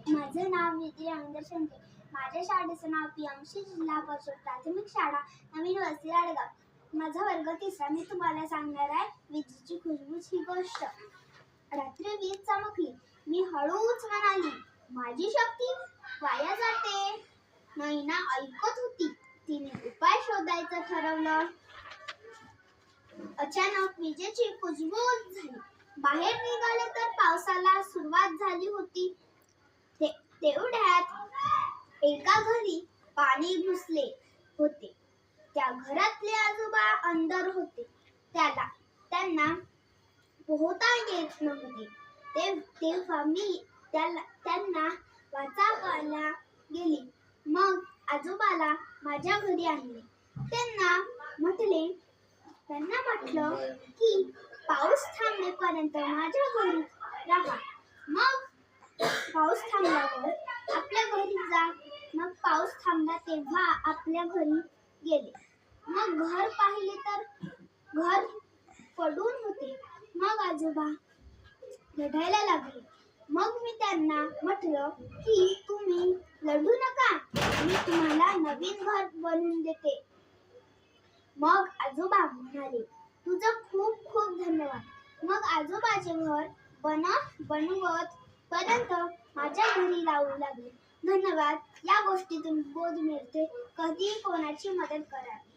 माझं नाव विधी रवींद्र शेंडे. माझ्या शाळेचं नाव पीएमसी जिल्हा परिषद प्राथमिक शाळा नवीन वस्ती आडगाव. माझा वर्ग 3रा. मी तुम्हाला सांगणार आहे विजेची खुशबूच ही गोष्ट. रात्री वीज चमकली. मी हळूच म्हणाली, माझी शक्ती वाया जाते. नैना ऐकत होती. तिने उपाय शोधायचं ठरवलं. अचानक विजेची कुजबूज झाली. बाहेर निघाले तर पावसाला सुरुवात झाली होती. तेवढ्यात एका घरी पाणी घुसले होते. त्या घरातले आजोबा अंदर होते. त्यांना पोहता येत नव्हते. तेव्हा मी त्यांना वाचवायला गेले. मग आजोबाला माझ्या घरी आणले. त्यांना म्हटलं की पाऊस थांबेपर्यंत माझ्या घरी राहा. मग पाऊस थांबल्यावर आपल्या घरी जा. मग पाऊस थांबला तेव्हा आपल्या घरी गेले. मग घर पाहिले तर घर पडून होते. मग आजोबा रडायला लागले. मग मी त्यांना म्हटलं की तुम्ही रडू नका, मी तुम्हाला नवीन घर बनवून देते. मग आजोबा म्हणाले, तुझं खूप खूप धन्यवाद. मग आजोबाचे घर बनवत पर्यंत माझ्या घरी लावू लागले. धन्यवाद. या गोष्टीतून बोध मिळते, कधीही कोणाची मदत करावी.